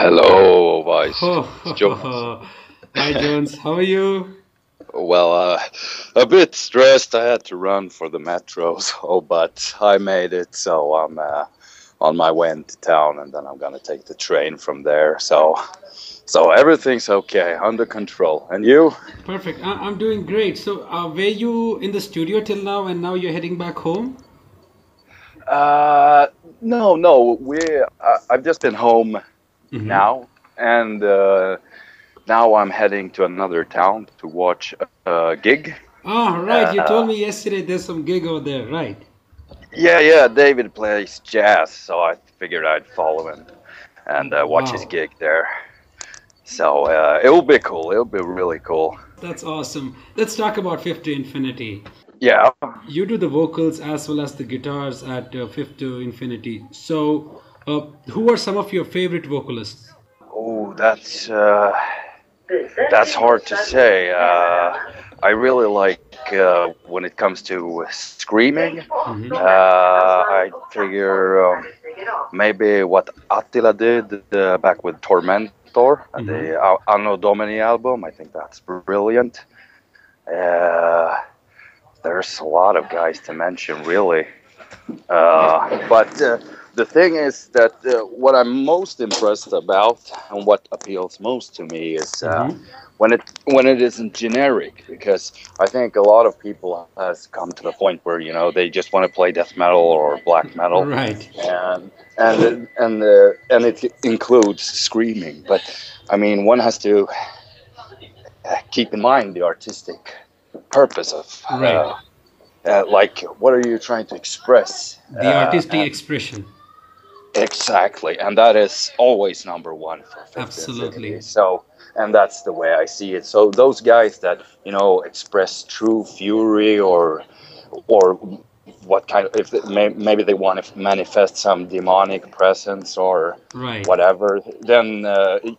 Hello, Owais. It's Jonas. Oh, hi Jones, how are you? Well, a bit stressed. I had to run for the metro, so but I made it. So I'm on my way into town, and then I'm gonna take the train from there. So everything's okay, under control. And you? Perfect. I'm doing great. So, were you in the studio till now, and now you're heading back home? Uh, no, no. I've just been home Mm-hmm. now, and now I'm heading to another town to watch a gig. Ah, right. You Uh, told me yesterday there's some gig over there, right? Yeah, yeah, David plays jazz, so I figured I'd follow him and watch his Wow, gig there. So it will be cool. It'll be really cool. that's awesome. Let's talk about Fifth to Infinity. Yeah. You do the vocals as well as the guitars at Fifth to Infinity. So, who are some of your favorite vocalists? Oh, that's hard to say. I really like when it comes to screaming. Mm-hmm. I figure maybe what Attila did back with Tormentor, Mm-hmm. the Anno Domini album. I think that's brilliant. Uh, there's a lot of guys to mention, really. But the thing is that what I'm most impressed about and what appeals most to me is Mm-hmm. when it isn't generic, because I think a lot of people has come to the point where they just want to play death metal or black metal, Right. and it includes screaming. But I mean, one has to keep in mind the artistic purpose of. Right. Like, what are you trying to express? The artistic expression. Exactly, and that is always number one for Fifth Infinity. Absolutely. So, and that's the way I see it. So those guys that express true fury or what kind of, if maybe they want to manifest some demonic presence or Right. whatever, then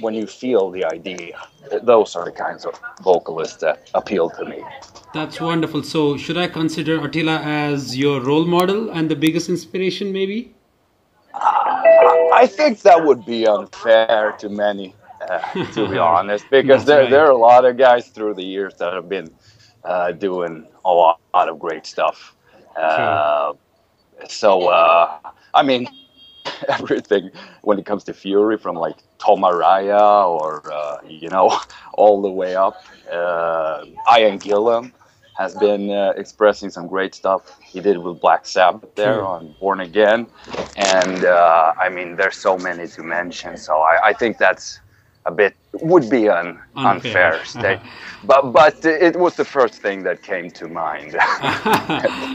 when you feel the idea, those are the kinds of vocalists that appeal to me. That's wonderful. So, should I consider Attila as your role model and the biggest inspiration, maybe? I think that would be unfair to many, to be honest, because That's there right. are a lot of guys through the years that have been doing a lot of great stuff. True. Uh, I mean, everything when it comes to Fury, from like Tom Araya or all the way up. Ian Gillan has been expressing some great stuff. He did with Black Sabbath there True. on Born Again, and I mean, there's so many to mention. So I think that's a bit would be an Unfair. unfair state, but it was the first thing that came to mind.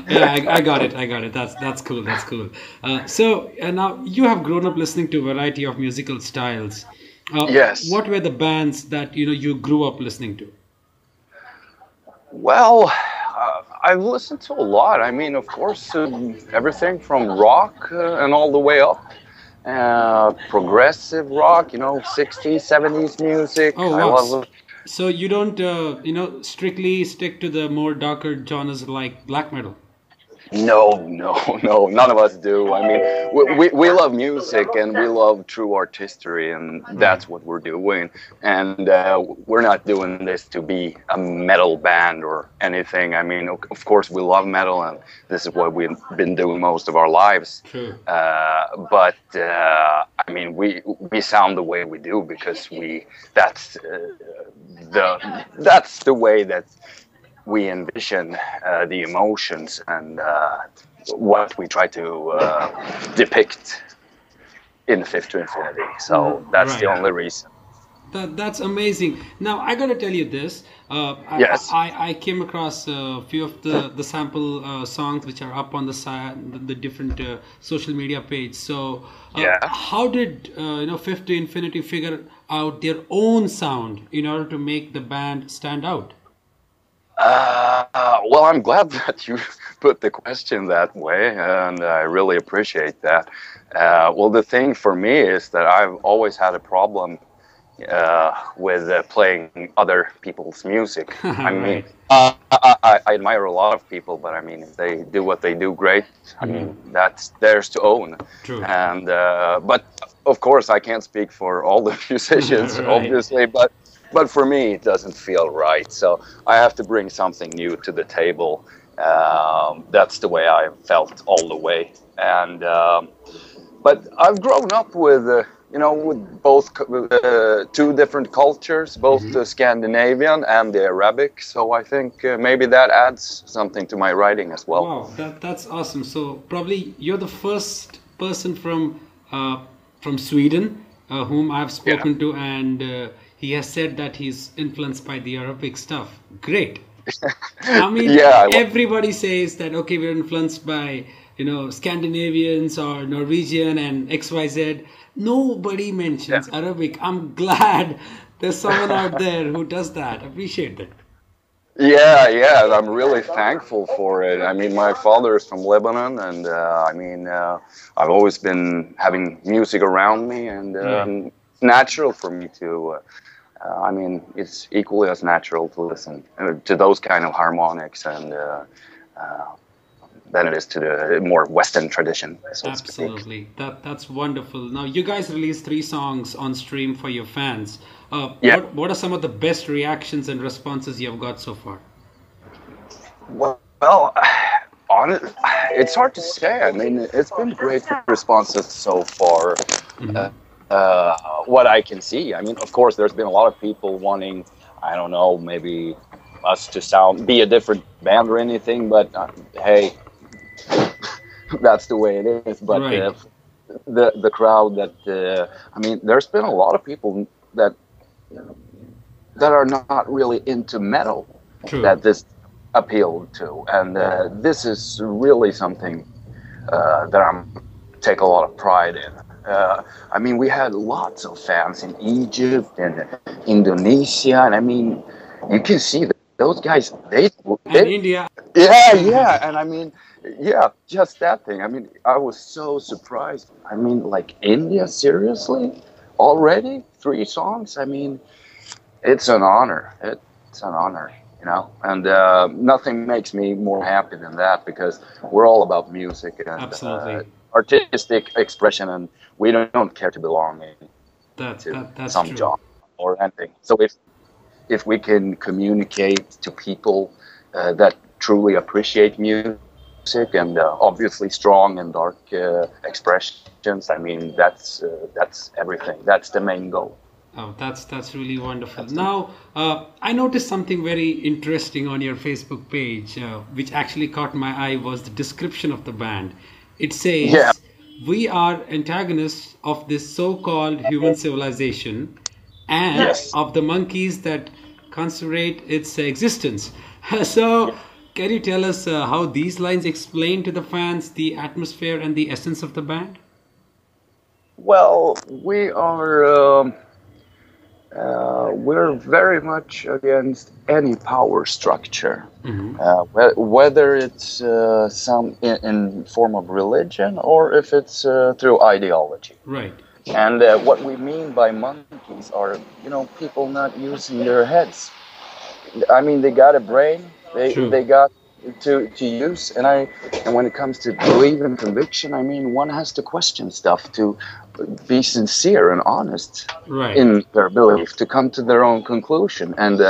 Yeah, I got it. I got it. That's cool. That's cool. So now you have grown up listening to a variety of musical styles. Yes. What were the bands that you grew up listening to? Well, I've listened to a lot. I mean, of course, everything from rock and all the way up. Progressive rock, 60s, 70s music. Oh I wow. love. So you don't strictly stick to the more darker genres like black metal. No, no, no, none of us do. I mean, we love music and we love true artistry, and Right. that's what we're doing. And we're not doing this to be a metal band or anything. I mean, of course, we love metal, and this is what we've been doing most of our lives. True. But I mean, we sound the way we do because that's that's the way that we envision the emotions and what we try to depict in Fifth to Infinity. So that's the Right. only reason. That's amazing. Now I gotta tell you this. Yes. I came across a few of the sample songs which are up on the side, the different social media page. So Yeah. how did Fifth to Infinity figure out their own sound in order to make the band stand out? Well, I'm glad that you put the question that way, and I really appreciate that. Well, the thing for me is that I've always had a problem with playing other people's music. I mean, Right. I admire a lot of people, but I mean, if they do what they do great, I mean, that's theirs to own. True. And but of course, I can't speak for all the musicians, Right. obviously, but for me, it doesn't feel right. So I have to bring something new to the table. That's the way I felt all the way. And but I've grown up with, with both two different cultures, both the Scandinavian and the Arabic. So I think maybe that adds something to my writing as well. Wow, that's awesome. So probably you're the first person from Sweden whom I've spoken to, and he has said that he's influenced by the Arabic stuff. Great. I mean, Yeah, everybody says that, okay, we're influenced by, Scandinavians or Norwegian and XYZ. Nobody mentions Arabic. I'm glad there's someone out there who does that. Appreciate that. Yeah, I'm really thankful for it. I mean, my father is from Lebanon, and I've always been having music around me, and it's natural for me to. It's equally as natural to listen to those kind of harmonics and than it is to the more Western tradition. So Absolutely, that's wonderful. Now, you guys released 3 songs on stream for your fans. What are some of the best reactions and responses you have got so far? Well, it's hard to say. I mean, it's been great responses so far. What I can see, I mean, of course, there's been a lot of people wanting, I don't know, maybe us to be a different band or anything, but hey, that's the way it is. But right. The crowd there's been a lot of people that are not really into metal. True. That this appealed to, and this is really something that I take a lot of pride in. We had lots of fans in Egypt and Indonesia, and I mean, you can see that those guys, they India. Yeah, and just that thing. I mean, I was so surprised. I mean, like India, seriously, already 3 songs. I mean, it's an honor. It's an honor, and nothing makes me more happy than that, because we're all about music and Absolutely. Artistic expression, and we don't care to belong to some true. job or anything. So if we can communicate to people that truly appreciate music and obviously strong and dark expressions, I mean, that's everything. That's the main goal. Oh, that's really wonderful. Now, I noticed something very interesting on your Facebook page, which actually caught my eye, was the description of the band. It says, we are antagonists of this so-called human civilization and of the monkeys that considerate its existence. So, can you tell us how these lines explain to the fans the atmosphere and the essence of the band? Well, we are... we're very much against any power structure, whether it's some in form of religion or if it's through ideology. Right. And what we mean by monkeys are, people not using their heads. I mean, they got a brain, they got to use, and when it comes to belief and conviction, I mean, one has to question stuff to be sincere and honest in their belief, to come to their own conclusion. And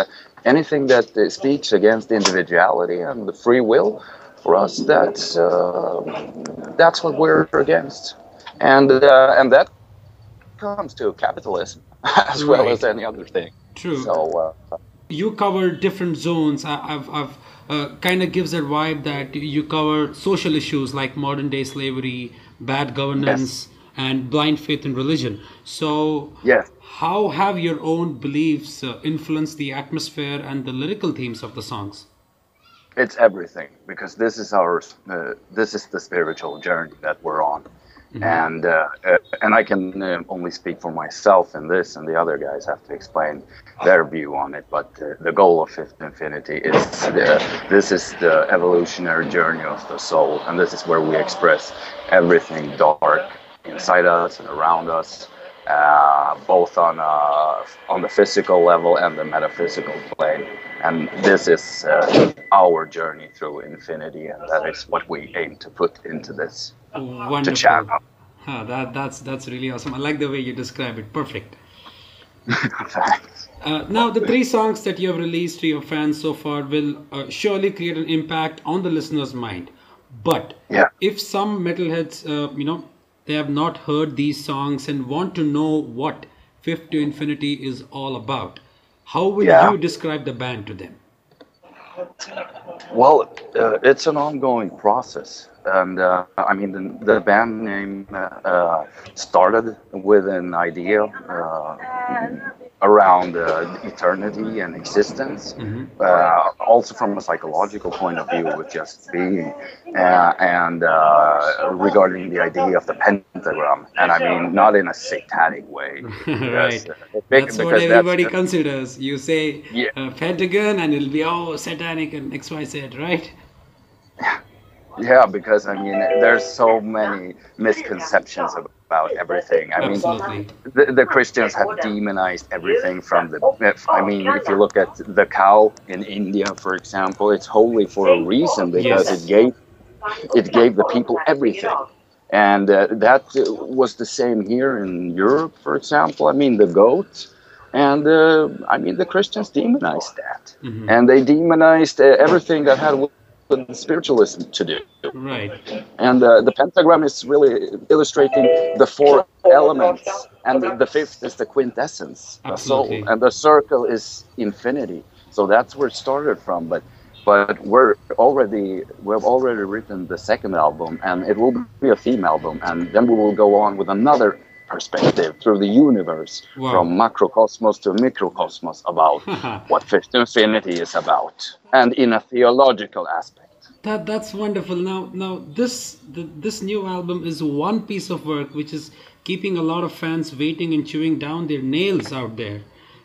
anything that speaks against individuality and the free will, for us, that's what we're against. And that comes to capitalism as well as any other thing. True. So you cover different zones. I've kind of gives that vibe that you cover social issues like modern day slavery, bad governance, and blind faith in religion. So how have your own beliefs influenced the atmosphere and the lyrical themes of the songs? It's everything, because this is the spiritual journey that we're on. And I can only speak for myself in this, and the other guys have to explain their view on it. But the goal of Fifth Infinity is this is the evolutionary journey of the soul, and this is where we express everything dark inside us and around us, both on the physical level and the metaphysical plane. And this is our journey through infinity, and that is what we aim to put into this. Wonderful. To channel. That's really awesome. I like the way you describe it. Perfect. Thanks. Now, the three songs that you have released to your fans so far will surely create an impact on the listener's mind. But Yeah. if some metalheads, they have not heard these songs and want to know what Fifth to Infinity is all about, how will Yeah. you describe the band to them? Well, it's an ongoing process, and I mean the band name started with an idea around eternity and existence, also from a psychological point of view, with just being, and regarding the idea of the pentagram, and I mean not in a satanic way, Right. That's what because everybody considers. You say yeah. pentagon and it'll be, oh, satanic and XYZ, right? Yeah, because I mean, there's so many misconceptions about everything. I mean, Absolutely. the Christians have demonized everything from the. I mean, if you look at the cow in India, for example, it's holy for a reason because Yes. it gave the people everything, and that was the same here in Europe, for example. I mean, the goat. And I mean, the Christians demonized that, and they demonized everything that had with spiritualism to do. Right. And the pentagram is really illustrating the four elements, and the fifth is the quintessence, the soul, Absolutely. and the circle is infinity. So that's where it started from. But we've already written the second album, and it will be a theme album, and then we will go on with another perspective through the universe, Wow. from macrocosmos to microcosmos, about what Fifth to Infinity is about, and in a theological aspect. That's wonderful. Now this new album is one piece of work which is keeping a lot of fans waiting and chewing down their nails out there.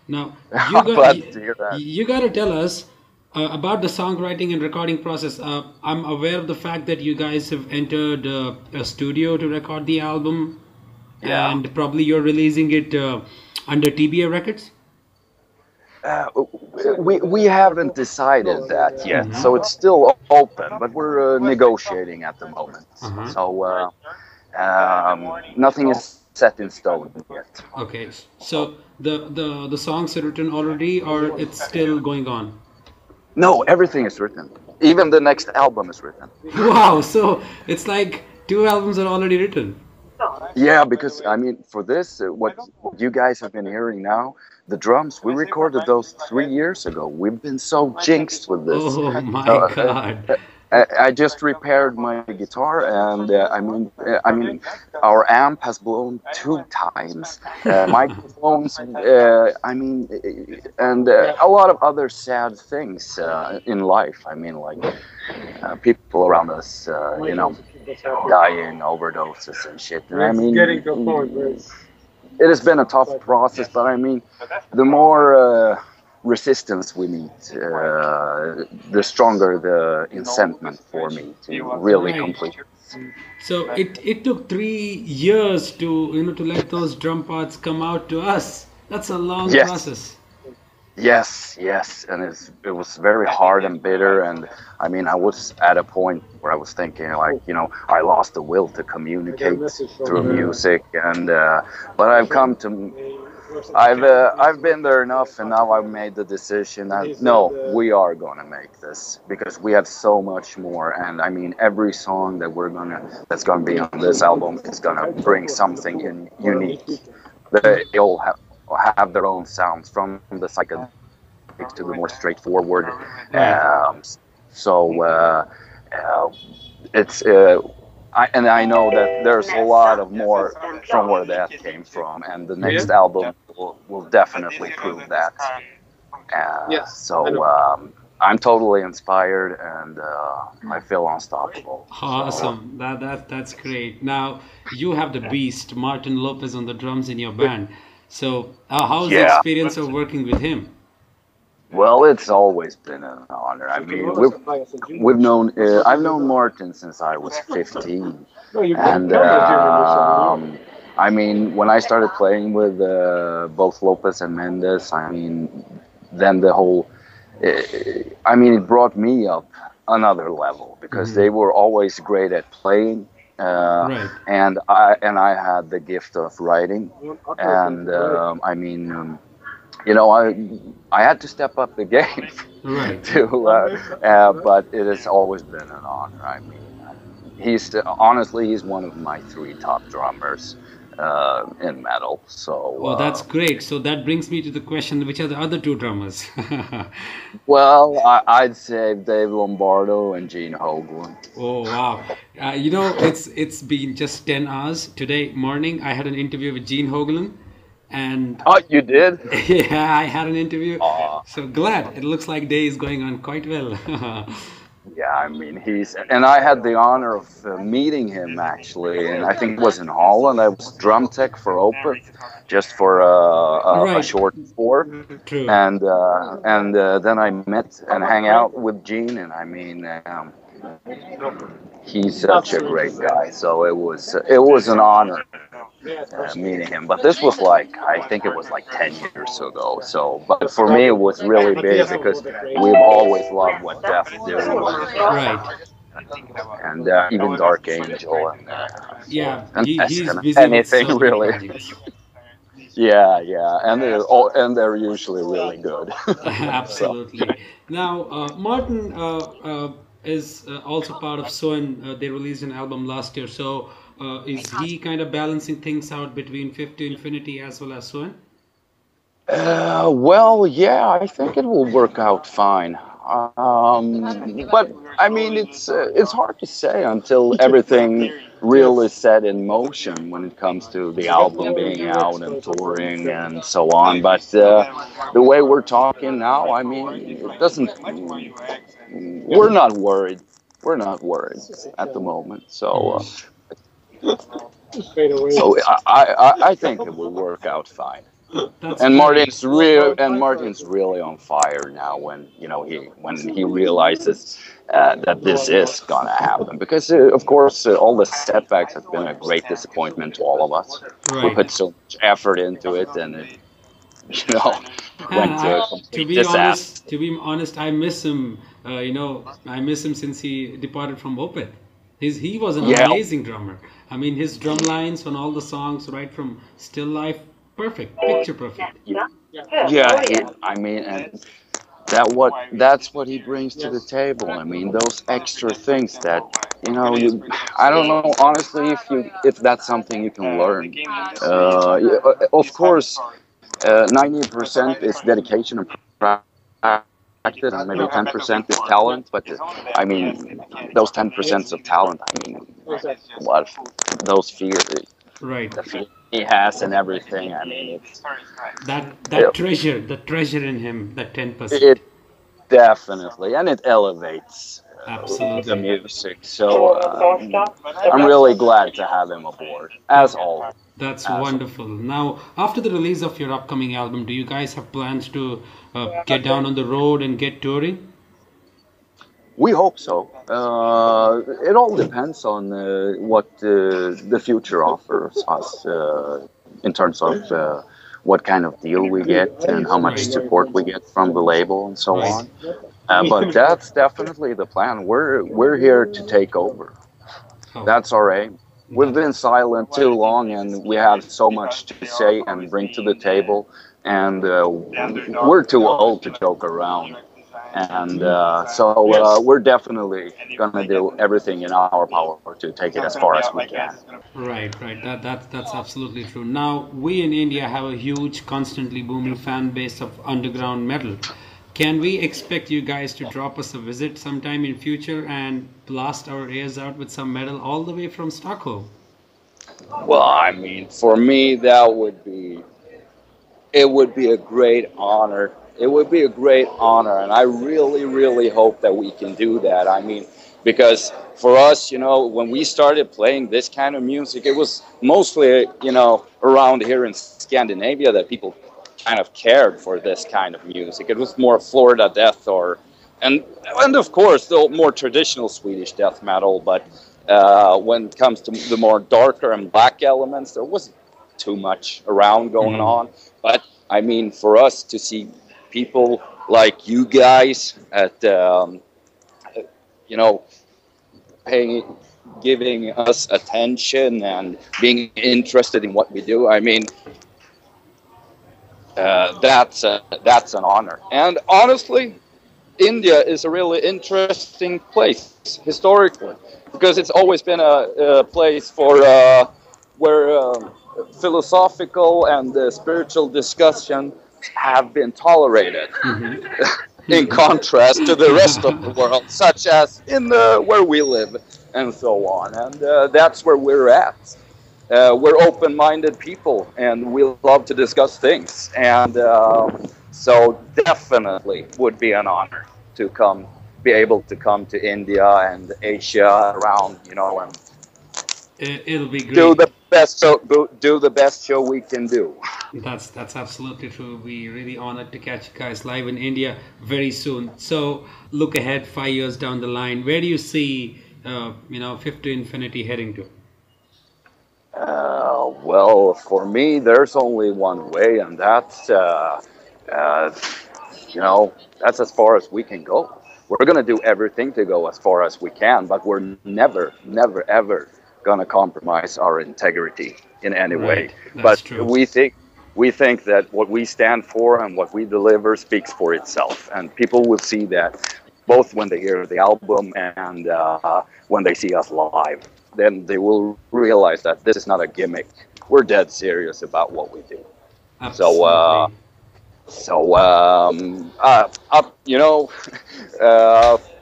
Now I'm glad to hear that. you got to tell us about the songwriting and recording process. I'm aware of the fact that you guys have entered a studio to record the album. Yeah. And probably you're releasing it under TBA Records? We haven't decided that yet, so it's still open, but we're negotiating at the moment. So nothing is set in stone yet. Okay, so the songs are written already, or it's still going on? No, everything is written. Even the next album is written. Wow, so it's like 2 albums are already written. Yeah, because I mean, for this, what you guys have been hearing now, the drums, we recorded those 3 years ago. We've been so jinxed with this. Oh my God. I just repaired my guitar, and I mean, our amp has blown 2 times. Microphones, I mean, and a lot of other sad things in life. I mean, like people around us, dying, overdoses and shit. And I mean, it has been a tough process, but I mean, the more resistance we meet, the stronger the incentive for me to really complete it. So it took 3 years to let those drum parts come out to us. That's a long process. Yes, and it was very hard and bitter, and I mean, I was at a point where I was thinking, like, I lost the will to communicate through music, and but I've been there enough, and now I've made the decision that no, we are gonna make this, because we have so much more, and I mean, every song that's gonna be on this album is gonna bring something unique. They all have their own sounds, from the psychedelic to the more straightforward. It's I know that there's a lot of more from where that came from, and the next album will definitely prove that. I'm totally inspired, and I feel unstoppable. Awesome. That's great. Now you have the beast Martin Lopez on the drums in your band. So how's the experience of working with him? Well, it's always been an honor. I mean, we've known I've known Martin since I was 15, and I mean, when I started playing with both Lopez and Mendes, I mean, then the whole, it brought me up another level, because they were always great at playing, Right. and I had the gift of writing, and I mean, you know, I had to step up the game Right. but it has always been an honor. I mean, he's honestly he's one of my three top drummers in metal. Oh, that's So great. So that brings me to the question, which are the other two drummers? well, I'd say Dave Lombardo and Gene Hoglan. Oh wow! It's been just 10 hours today morning. I had an interview with Gene Hoglan, and Oh, you did? yeah, I had an interview. Oh, So glad. It looks like day is going on quite well. yeah. I mean, and I had the honor of meeting him actually, and I think it was in Holland. I was drum tech for Opeth, just for a Right. short tour, True. and then I met and hang out with Gene, and I mean, he's such a great guy. So it was an honor meeting him. But this was like I think it was like 10 years ago. So, but for me it was really big because we've always loved what Def do, Right. and even Dark Angel Yeah. and He's and busy with anything so many really. projects. Yeah, and they're usually really good. So. Absolutely. Now, Martin is also part of Soen. They released an album last year. So, is he kind of balancing things out between Fifth to Infinity as well as Soen? Well, yeah, I think it will work out fine. But I mean, it's hard to say until everything really set in motion when it comes to the album being out and touring and so on. But the way we're talking now, I mean, it doesn't. We're not worried. We're not worried at the moment. Hmm. So I think it will work out fine. That's And great. Martin's really on fire now when he realizes that this is gonna happen because of course all the setbacks have been a great disappointment to all of us. We Right. put so much effort into it and it you know And went to a to complete be disaster. honest, I miss him. I miss him since he departed from Opeth. He was an Yeah, amazing drummer. I mean, his drum lines on all the songs, right from Still Life, perfect, picture perfect. I mean, and that's what he brings to the table. I mean, those extra things that I don't know honestly if that's something you can learn. Of course, 90% is dedication and practice, and maybe 10% is talent. But I mean, those 10% of talent. I mean, what those fears, Right. the fear he has, and everything. I mean, That it, treasure in him, that 10%. it definitely, and it elevates the Absolutely. music. So I'm really glad to have him aboard, as always. That's As wonderful. Now, after the release of your upcoming album, do you guys have plans to get down on the road and get touring? We hope so. It all depends on what the future offers us in terms of what kind of deal we get and how much Right. support we get from the label and so Right. on. But that's definitely the plan. We're here to take over. Oh, That's our aim. We've that, been silent too long, and we have so much to say and bring to the table. And we're too old to joke around. And so we're definitely going to do everything in our power to take it as far as we can. right. That's absolutely true. Now, we in India have a huge, constantly booming fan base of underground metal. Can we expect you guys to drop us a visit sometime in future and blast our ears out with some metal all the way from Stockholm? Well, I mean, for me, it would be a great honor. It would be a great honor, and I really, really hope that we can do that. I mean, because for us, when we started playing this kind of music, it was mostly, around here in Scandinavia that people kind of cared for this kind of music. It was more Florida death and of course the more traditional Swedish death metal. But when it comes to the more darker and black elements, there wasn't too much around going Hmm. on. But I mean, for us to see people like you guys at you know paying giving us attention and being interested in what we do. I mean, that's an honor. And honestly, India is a really interesting place historically, because it's always been a place for where philosophical and spiritual discussion have been tolerated. In contrast to the rest of the world, such as in where we live and so on. And that's where we're at. We're open-minded people, and we love to discuss things. And so definitely would be an honor to be able to come to India and Asia around, and it'll be great. Do the best show we can do. That's absolutely true. We're really honored to catch you guys live in India very soon. So look ahead 5 years down the line. Where do you see, Fifth to Infinity heading to? Well, for me, there's only one way, and that's, that's as far as we can go. We're going to do everything to go as far as we can, but we're never, ever going to compromise our integrity in any way. But true. we think that what we stand for and what we deliver speaks for itself, and people will see that both when they hear the album and when they see us live. Then they will realize that this is not a gimmick. We're dead serious about what we do. Absolutely.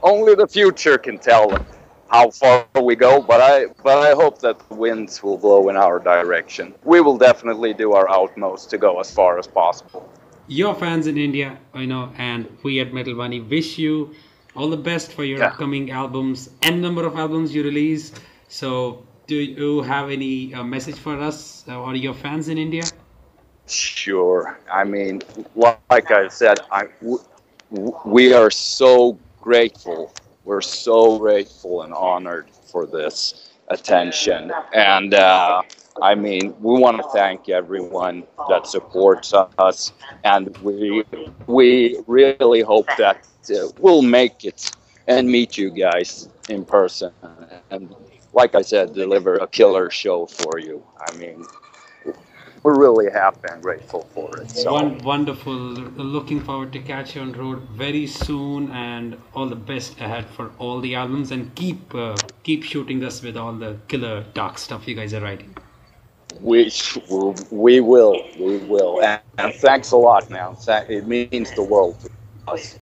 Only the future can tell how far we go, but I hope that the winds will blow in our direction. We will definitely do our utmost to go as far as possible. Your fans in India, and we at Metal Wani wish you all the best for your upcoming albums and number of albums you release. So, do you have any message for us or your fans in India? Sure. I mean, like I said, we are so grateful. We're so grateful and honored for this attention. And we want to thank everyone that supports us. And we really hope that we'll make it and meet you guys in person. And like I said, deliver a killer show for you. I mean, we're really happy and grateful for it. So. Wonderful. Looking forward to catch you on road very soon, and all the best ahead for all the albums, and keep shooting us with all the killer dark stuff you guys are writing. We will. And thanks a lot, man. It means the world to us.